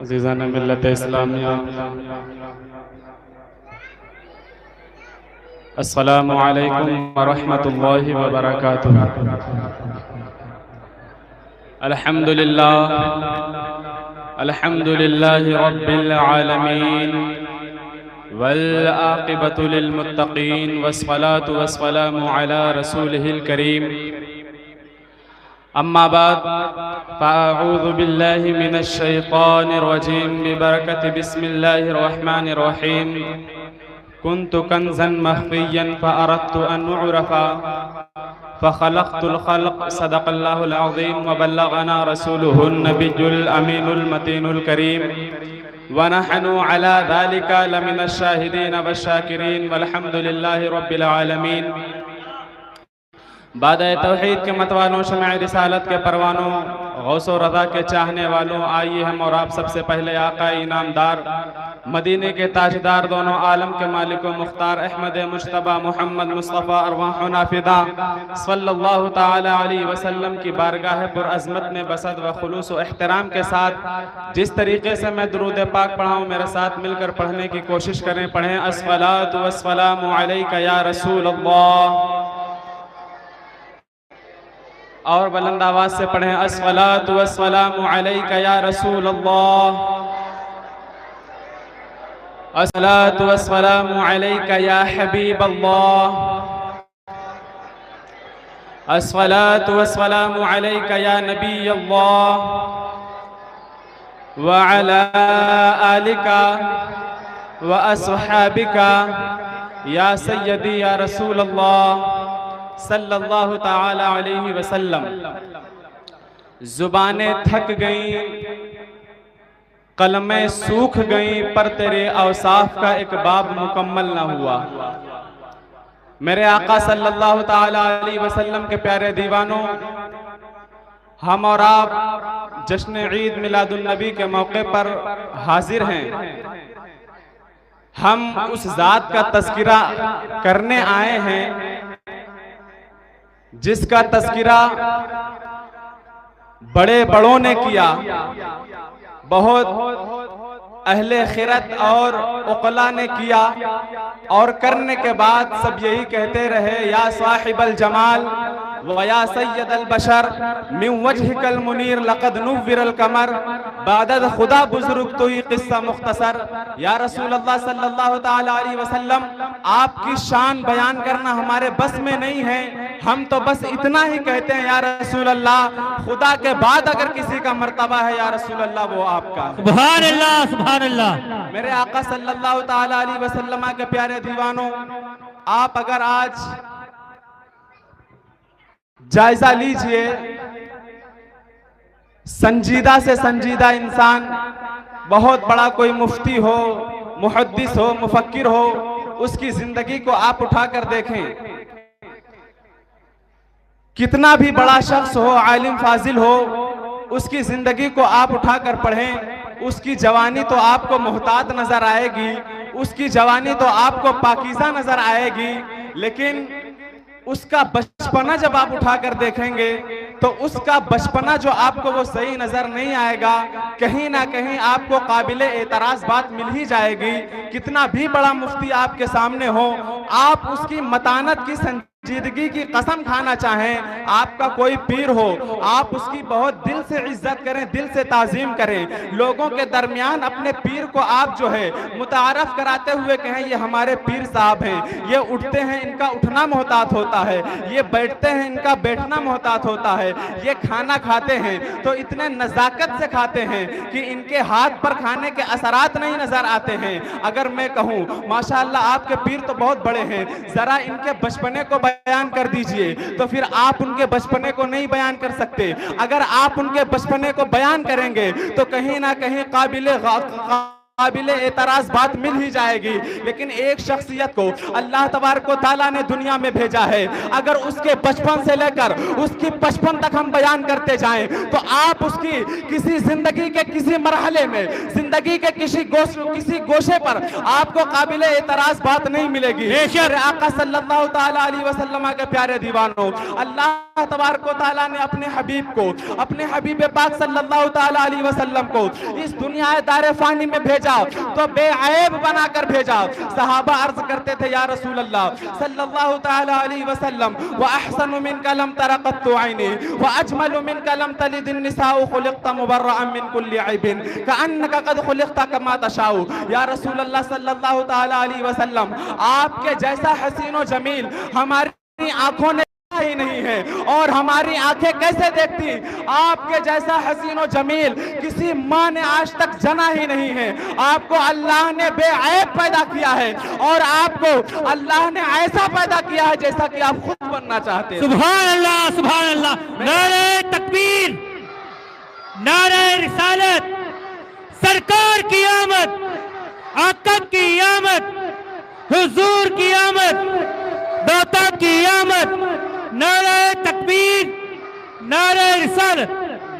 अज़ीज़ान मिल्लत इस्लामिया, अस्सलामु अलैकुम व रहमतुल्लाहि व बरकातुहू। अल्हम्दुलिल्लाह अल्हम्दुलिल्लाहि रब्बिल आलमीन वल आक़िबतु लिल मुत्तक़ीन वस्सलातु वस्सलामु अला रसूलिहिल करीम। अम्मा बाद फ़अऊज़ु बिल्लाहि मिनश शैतानिर रजीम बिबरकति बिस्मिल्लाहिर रहमानिर रहीम। कुन्तु कंज़न मख़फ़िय्यन फ़अरदतु अन उअरफ़ा फ़ख़लक़तुल ख़ल्क़। सदक़ल्लाहुल अज़ीम व बल्लग़ना रसूलुहुन नबियुल अमीनुल मतीनुल करीम व नहनु अला ज़ालिका लमिनश शाहिदीन वश्शाकिरीन वल्हम्दुलिल्लाहि रब्बिल आलमीन। बाद तौहीद के मतवालों, शमअ रिसालत के परवानों, गौसो रज़ा के चाहने वालों, आइए हम और आप सबसे पहले आका इनामदार, मदीने के ताजदार, दोनों आलम के मालिक व मुख्तार अहमद मुज्तबा मोहम्मद मुस्तफ़ा अरवाह नाफिदा सल्लल्लाहु ताला अलैहि वसल्लम की बारगाह पुरअज़मत में बसद व खुलूस व एहतराम के साथ जिस तरीके से मैं दुरूद पाक पढ़ाऊँ, मेरे साथ मिलकर पढ़ने की कोशिश करें। पढ़ें अस्सलातु वस्सलामु अलैका या रसूल अल्लाह, और बुलंद आवाज से पढ़ें अस्सलातु वस्सलामु अलैका या रसूल अल्लाह, अस्सलातु वस्सलामु अलैका या हबीब अल्लाह, अस्सलातु वस्सलामु अलैका या नबी अल्लाह व अला आलिका व अस्हाबिका या सय्यदी या रसूल अल्लाह सल्लल्लाहु ताला अलैहि वसल्लम। जुबानें थक गईं, कलमें सूख गईं, पर तेरे औसाफ का एक बाब मुकम्मल ना हुआ। मेरे आका सल्लल्लाहु ताला अलैहि वसल्लम के प्यारे दीवानों, हम और आप जश्न ईद मिलादुन नबी के मौके पर हाजिर हैं। हम उस जात का तज़किरा करने आए हैं जिसका तज़किरा बड़े बड़ों ने किया, बहुत अहले खिरत और उक़ला ने किया, और करने के बाद सब यही कहते रहे, या साहिबल जमाल व या सय्यदल बशर मिन वजहिकल मुनीर लक़द नुव्विरल कमर बादद खुदा बुज़ुर्ग तो ही किस्सा मुख्तसर। या रसूल अल्लाह सल्लल्लाहु ताला अलैहि वसल्लम, आपकी शान बयान करना हमारे बस में नहीं है। हम तो बस इतना ही कहते हैं, या रसूल अल्लाह, खुदा के बाद अगर किसी का मर्तबा है या रसूल अल्लाह, वो आपका। सुभान अल्लाह, सुभान अल्लाह। मेरे आका सल्लल्लाहु ताला अलैहि वसल्लम के प्यारे दीवानों, आप अगर आज जायजा लीजिए, संजीदा से संजीदा इंसान, बहुत बड़ा कोई मुफ्ती हो, मुहद्दिस हो, मुफक्किर हो, उसकी जिंदगी को आप उठाकर देखें। कितना भी बड़ा शख्स हो, आलिम फाजिल हो, उसकी जिंदगी को आप उठाकर पढ़ें, उसकी जवानी तो आपको मोहतात नजर आएगी, उसकी जवानी तो आपको पाकीज़ा नजर आएगी, लेकिन उसका बचपना जब आप उठाकर देखेंगे तो उसका बचपना जो आपको वो सही नजर नहीं आएगा। कहीं ना कहीं आपको काबिले एतराज बात मिल ही जाएगी। कितना भी बड़ा मुफ्ती आपके सामने हो, आप उसकी मतानत की संजीदगी की कसम खाना चाहें, आपका कोई पीर हो, आप उसकी बहुत दिल से इज्जत करें, दिल से ताजीम करें। लोगों के दरमियान अपने पीर को आप जो है मुतारफ कराते हुए कहें, ये हमारे पीर साहब हैं, ये उठते हैं, इनका उठना मोहतात होता है, ये बैठते हैं, इनका बैठना मोहतात होता है, ये खाना खाते हैं तो इतने नजाकत से खाते हैं कि इनके हाथ पर खाने के असरात नहीं नजर आते हैं। अगर मैं कहूँ माशाअल्लाह आपके पीर तो बहुत बड़े हैं, जरा इनके बचपने को बयान कर दीजिए, तो फिर आप उनके बचपने को नहीं बयान कर सकते। अगर आप उनके बचपने को बयान करेंगे तो कहीं ना कहीं काबिले एतराज बात मिल ही जाएगी, लेकिन एक शख्सियत को अल्लाह तबारक व तआला ने दुनिया में भेजा है। अगर उसके बचपन से लेकर उसकी 55 तक हम बयान करते जाएं तो आप उसकी किसी जिंदगी के किसी मरहले में, जिंदगी के किसी गोशे पर आपको काबिले एतराज बात नहीं मिलेगी। मेरे आका सल्लल्लाहु तआला अलैहि वसल्लम के प्यारे दीवानों, अल्लाह तबारक व तआला ने अपने हबीब को, अपने हबीब पाक सल्लल्लाहु तआला अलैहि वसल्लम को इस दुनिया दारे फानी में भेजा तो बेऐब बनाकर भेजा। सहाबा अर्ज करते थे, या रसूल अल्लाह सल्लल्लाहु तआला अलैहि वसल्लम, व अहसनु मिनका लम तरा कत्तु ऐनी व अजमलु मिनका लम तलिद निसाउ खुलिक़त मुबर्रअन मिन कुल्ली ऐबिन कअन्नका कद खुलिक़त कमा तशाउ। या रसूल अल्लाह सल्लल्लाहु तआला अलैहि वसल्लम, आपके जैसा हसीन व जमील हमारी आंखों ने ही नहीं है, और हमारी आंखें कैसे देखती, आपके जैसा हसीन व जमील किसी माँ ने आज तक जना ही नहीं है। आपको अल्लाह ने बेऐब पैदा किया है और आपको अल्लाह ने ऐसा पैदा किया है जैसा कि आप खुद बनना चाहते हैं। सुभान अल्लाह, सुभान अल्लाह। नारे तकबीर, नारे रिसालत, सरकार की आमद, आका की आमद, हुजूर की आमद, दाता की आमद। नारे तकबीर, नारे रिसालत।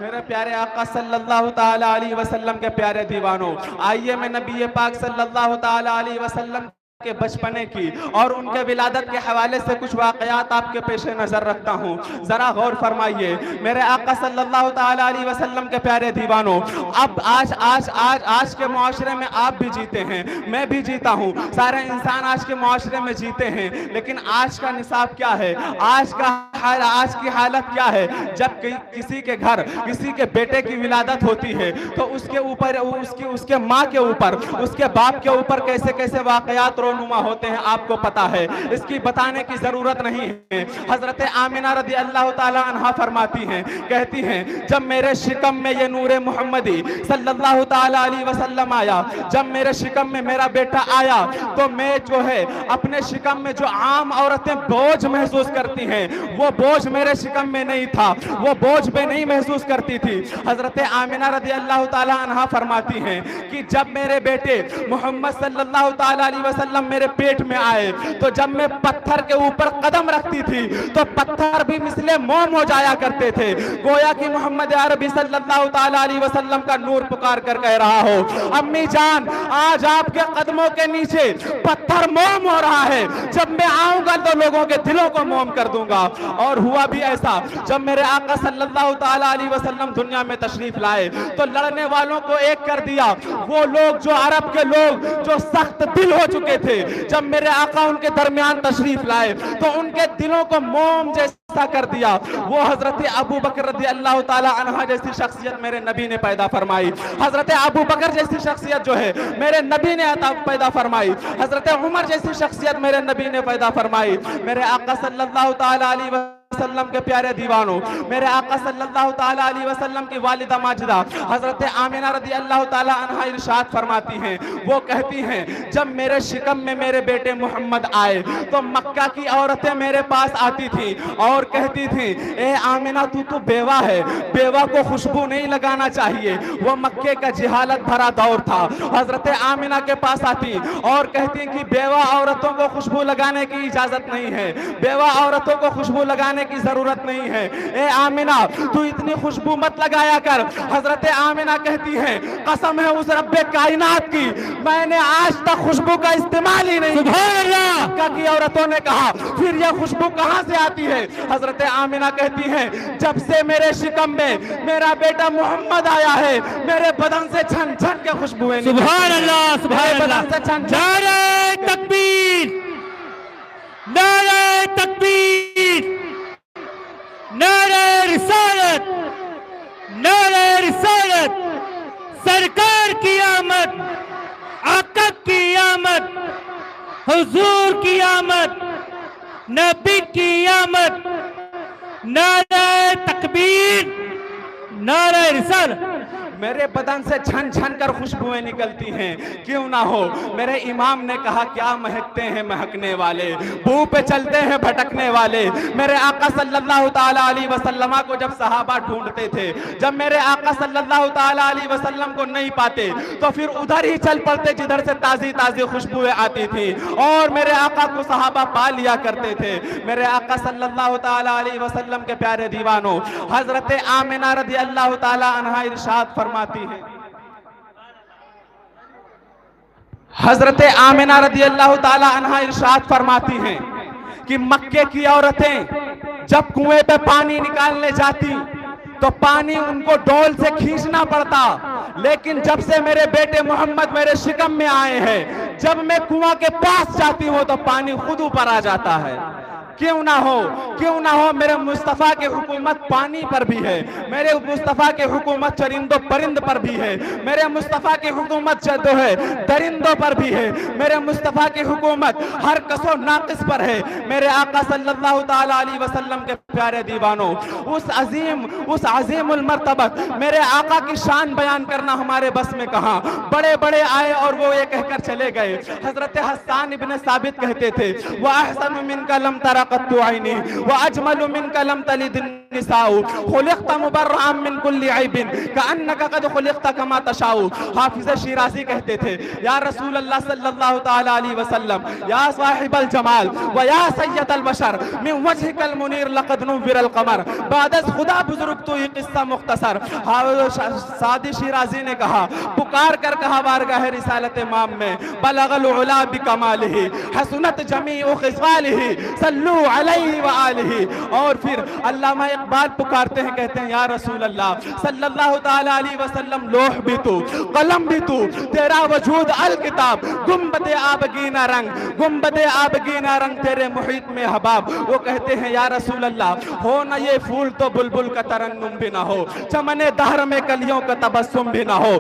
मेरे प्यारे आका सल्लल्लाहु ताला अलैहि वसल्लम के प्यारे दीवानों, आइए मैं नबी पाक सल्लल्लाहु ताला अलैहि वसल्लम के बचपने की और उनके विलादत के हवाले से कुछ वाकयात आपके पेशे नजर रखता हूँ, जरा गौर फरमाइए। मेरे आका सल्लल्लाहु ताला अलैहि वसल्लम के प्यारे दीवानों, अब आज के मुआशरे में आप भी जीते हैं, मैं भी जीता हूँ, सारे इंसान आज के मुआशरे में जीते हैं, लेकिन आज का निसाब क्या है, आज की हालत क्या है। जब किसी के घर किसी के बेटे की विलादत होती है तो उसके ऊपर उसके माँ के ऊपर, उसके बाप के ऊपर कैसे कैसे वाकयात नुमा होते हैं, आपको पता है, इसकी बताने की जरूरत नहीं है। हजरत आमिना रदी अल्लाह ताला अन्हा फरमाती हैं, कहती हैं, जब मेरे शिकम में ये नूरे मोहम्मदी सल्लल्लाहु ताला अलैहि वसल्लम आया, जब मेरे शिकम में मेरा बेटा आया तो मैं जो है अपने शिकम में जो आम औरतें बोझ महसूस करती हैं, वो बोझ मेरे शिकम में नहीं था, वो बोझ में नहीं महसूस करती थी। हजरत आमिना रदी अल्लाह ताला अन्हा फरमाती हैं कि जब मेरे बेटे मोहम्मद सल्लल्लाहु ताला अलैहि वसल्लम मेरे पेट में आए तो जब मैं पत्थर के ऊपर कदम रखती थी तो पत्थर भी मिसले मोम हो जाया करते थे, गोया कि मोहम्मद अरबी सल्लल्लाहु ताला अलैहि वसल्लम का नूर पुकार कर कह रहा हो, अम्मी जान आज आपके कदमों के नीचे पत्थर मोम हो रहा है, जब मैं आऊंगा तो लोगों के दिलों को मोम कर दूंगा। और हुआ भी ऐसा, जब मेरे आका सल्लल्लाहु ताला अलैहि वसल्लम दुनिया में तशरीफ लाए तो लड़ने वालों को एक कर दिया। वो लोग जो अरब के लोग जो सख्त दिल हो चुके थे, जब मेरे आका उनके दरमियान तशरीफ लाए तो उनके दिलों को मोम जैसा कर दिया। वो हजरत अबू बकर रज़ी अल्लाह ताला अन्हा जैसी शख्सियत मेरे नबी ने पैदा फरमाई। हजरत अबू बकर जैसी शख्सियत जो है मेरे नबी ने पैदा फरमाई। हजरत उमर जैसी शख्सियत मेरे नबी ने पैदा फरमाई। मेरे आका सल्लल्लाहु ताला अलैहि वसल्लम के प्यारे दीवानों, मेरे आका सल्लल्लाहु ताला अलैहि वसल्लम की वालिदा माजिदा हजरत आमिना रज़ी अल्लाह ताला अन्हा इरशाद फरमाती हैं, वो कहती हैं, जब मेरे शिकम में मेरे बेटे मोहम्मद आए तो मक्का की औरतें मेरे पास आती थी और कहती थी, ए आमिना तू तो बेवा है, बेवा को खुशबू नहीं लगाना चाहिए। वो मक्के का जिहालत भरा दौर था। हजरत आमिना के पास आती और कहती कि बेवा औरतों को खुशबू लगाने की इजाजत नहीं है, बेवा औरतों को खुशबू लगाने की जरूरत नहीं है, ए आमिना तू इतनी खुशबू मत लगाया कर। हजरत आमिना कहती है, कसम है उस रब्बे कायनात की, मैंने आज तक खुशबू का इस्तेमाल ही नहीं किया। मक्का की औरतों ने कहा, फिर यह खुशबू कहां से आती है? हजरत आमिना कहती है, जब से मेरे शिकम में मेरा बेटा मोहम्मद आया है मेरे बदन से छन छन के खुशबुएं निकलती हैं। सुभान अल्लाह, सुभान अल्लाह। बदन से छन छन। नारे तकबीर, नारे तकबीर, नारे रिसालत, नारे रिसालत। सरकार की आमद, आका की आमद, हुजूर की आमद, नबी की आमद। नारे तकबीर, नारे रिसालत। मेरे बदन से झन झन कर खुशबुएं निकलती हैं। क्यों ना हो, मेरे इमाम ने कहा क्या महकते हैं महकने वाले, बू पे चलते हैं भटकने वाले। मेरे आका सल्लल्लाहु ताला अलैहि वसल्लम को जब सहाबा ढूंढते थे, जब मेरे आका सल्लल्लाहु ताला अलैहि वसल्लम को नहीं पाते तो फिर उधर ही चल पड़ते जिधर से ताजी ताजी खुशबुएं आती थी, और मेरे आका को सहाबा पा लिया करते थे। मेरे आका सल्लल्लाहु ताला अलैहि वसल्लम के प्यारे दीवानों, हजरत आमिना रज़ी अल्लाह ताला अन्हा इरशाद फरमाती है, हजरत आमिना रज़ी अल्लाह ताला अन्हा इरशाद फरमाती हैं कि मक्के की औरतें जब कुएं पे पानी निकालने जाती तो पानी उनको डोल से खींचना पड़ता, लेकिन जब से मेरे बेटे मोहम्मद मेरे शिकम में आए हैं, जब मैं कुआं के पास जाती हूं तो पानी खुद ऊपर आ जाता है। क्यों ना हो, क्यों ना हो, मेरे मुस्तफ़ा की हुकूमत पानी पर भी है, मेरे मुस्तफ़ा की हुकूमत चरिंदों परिंद पर भी है, मेरे मुस्तफ़ा की हुकूमत जो है दरिंदों पर भी है, मेरे मुस्तफ़ा की हुकूमत हर कसो नाकिस पर है। मेरे आका सल्लल्लाहु ताला अलैहि वसल्लम के प्यारे दीवानों, उस अजीमुल मर्तबत मेरे आका की शान बयान करना हमारे बस में कहाँ। बड़े बड़े आए और वो ये कहकर चले गए। हजरत हस्सान इब्न साबित कहते थे, व अहसनु मिनका लम तरा क़त्तु ऐनी व अजमलु मिनका लम तलिद निसाउ खुलिक़्त मुबर्रअन मिन कुल्ली ऐबिन कअन्नका क़द खुलिक़्त कमा तशाउ। हाफिज़ शिराज़ी कहते थे, या रसूल अल्लाह सल्लल्लाहु ताला अलैहि वसल्लम, या साहिबल जमाल व या सय्यदल बशर मिन वजहिकल मुनीर लक़द नुव्विरल क़मर बादस खुदा बुजुर्ग तो ये किस्सा मुख्तसर। सादी शिराज़ी ने कहा, पुकार कर कहा बारगाह रिसालत इमाम में, बलगल उला बिकमालिही हसनत जमीउ ख़िसालिही सल्लु अलैहि व आलिही। और फिर अल्लामा इकबाल पुकारते हैं, कहते हैं, या रसूल अल्लाह सल्लल्लाहु ताला अलैहि वसल्लम, लोह भी तू कलम भी तू, तेरा वजूद अल किताब, गुंबदे आबगीना रंग, गुंबदे आबगीना रंग तेरे मुहित में हबाब। वो कहते हैं, या रसूल अल्लाह, हो न ये फूल तो बुलबुल का तरन्नुम भी ना हो, चमने दहर में कलियों का तबस्सुम भी ना हो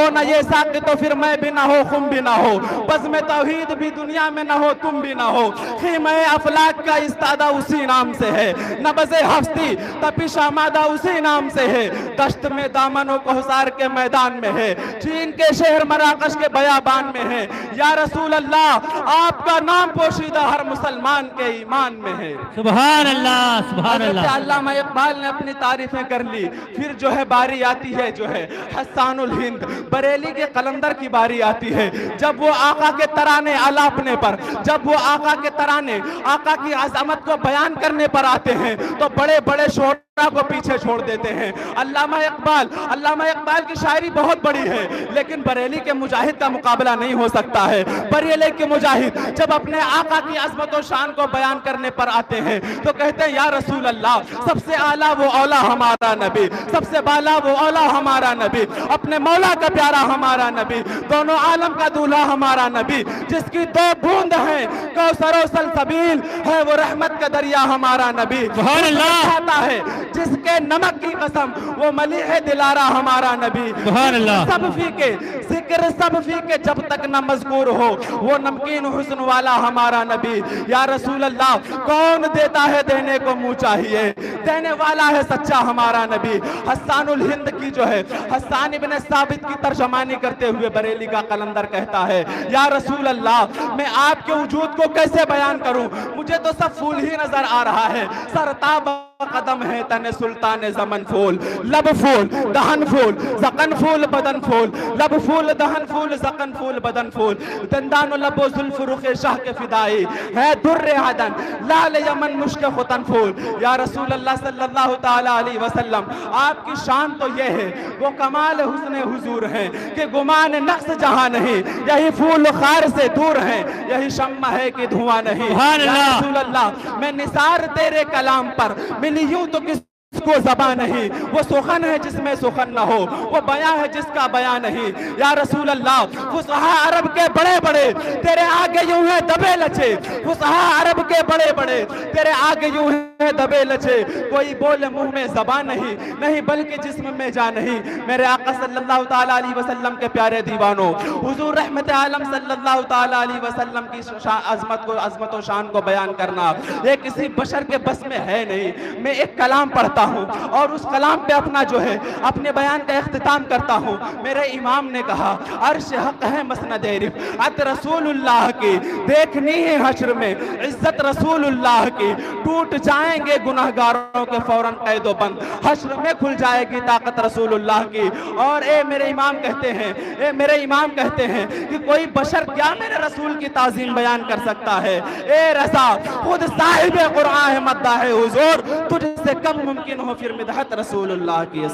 न ये साक़ी तो फिर मैं भी ना हो, खुम भी ना हो, बस में तौहीद भी दुनिया में ना हो, तुम भी ना हो। खीमे अफलाक का इस्तादा उसी नाम से है, नबज़े हफ्ती तपिश आमादा उसी नाम से है, दश्त में दामनों कोहसार के मैदान में है, चीन के शहर मराकश के बयाबान में है। या रसूल अल्लाह, आपका नाम पोशीदा हर मुसलमान के ईमान में है। सुभान अल्लाह, सुभान अल्लाह। अल्लामा इकबाल ने अपनी तारीफें कर ली। फिर जो है बारी आती है जो है हस्सानुल हिंद बरेली के कलंदर की बारी आती है। जब वो आका के तराने आलापने पर, जब वो आका के तराने आका की अज़मत को बयान करने पर आते हैं तो बड़े बड़े शोरा को पीछे छोड़ देते हैं। अल्लामा इकबाल की शायरी बहुत बड़ी है, लेकिन बरेली के मुजाहिद का मुकाबला नहीं हो सकता है। बरेली के मुजाहिद जब अपने आका की अज़मत और शान को बयान करने पर आते हैं तो कहते हैं, या रसूल अल्लाह, सबसे आला वो औला हमारा नबी, सबसे बाला वो औला हमारा नबी, अपने मौला का प्यारा हमारा नबी, दोनों आलम का दूल्हा हमारा नबी, जिसकी दो बूंद है कौसर और सलसबील है, वो रहमत का दरिया हमारा नबी। सुभान अल्लाह। है जिसके नमक की कसम वो मलीह दिलारा हमारा नबी। सुभान अल्लाह। सब फीके जिक्र सब फीके जब तक न मज़कूर हो वो नमकीन हुस्न वाला हमारा नबी। या रसूल अल्लाह, कौन देता है देने को मुँह चाहिए, देने वाला है सच्चा हमारा नबी। हस्सानुल हिंद की जो है हस्सान इब्न साबित की तर्जमानी करते हुए बरेली का कलंदर कहता है, या रसूल अल्लाह, मैं आपके वजूद को कैसे बयान करूं, मुझे तो सब फूल ही नजर आ रहा है। सरताब कदम है तने सुल्तान ज़मन फूल, लब फूल दहन फूल ज़कन फूल बदन फूल, लब फूल दहन फूल ज़कन फूल बदन फूल, दंदान लबो जुल्फ रुखे शाह के फिदाई है दुर्रे हदन लाल यमन मुश्क खुतन फूल। या रसूल अल्लाह सल्लल्लाहु ताला अलैहि वसल्लम, आपकी शान तो ये है, वो कमाल हुस्न हुजूर है कि गुमान नक्स जहां नहीं, यही फूल खार से दूर है, यही शम्मा है कि धुआं नहीं। या रसूल अल्लाह, मैं निसार तेरे कलाम पर मिली यूं तो किसको ज़बान नहीं, वो सुखन है जिसमें सुखन न हो, वो बयां है जिसका बयां नहीं। या रसूल अल्लाह, फुसहा अरब के बड़े बड़े तेरे आगे यूं है दबे लचे, फुसहा अरब के बड़े बड़े तेरे आगे यूं है दबे लचे, कोई बोले मुंह में ज़बान नहीं, नहीं बल्कि जिस्म में जान नहीं। मेरे आका सल्लल्लाहु ताला अलैहि वसल्लम के प्यारे दीवानों, हुजूर रहमत आलम सल्लल्लाहु ताला अलैहि वसल्लम की अज़मत और शान को बयान करना ये किसी बशर के बस में है नहीं। मैं एक कलाम पढ़ता पढ़ता हूँ और उस कलाम पे अपना जो है अपने बयान का इख्तिताम करता हूँ। मेरे इमाम ने कहा अर्श हक है मसनद रिफअत रसूलुल्लाह की, देखनी है हश्र में इज्जत रसूलुल्लाह की। टूट जाएंगे गुनाहगारों के फौरन कैदो बंद, हश्र में खुल जाएगी ताकत रसूलुल्लाह की। और मेरे इमाम कहते हैं कि कोई बशर क्या मेरे रसूल की ताज़ीम बयान कर सकता है। ए रज़ा खुद साहिब कुरान है मद्दा है हुजूर, तुझसे कब मुमकिन हो फिर मिदहत रसूलुल्लाह की।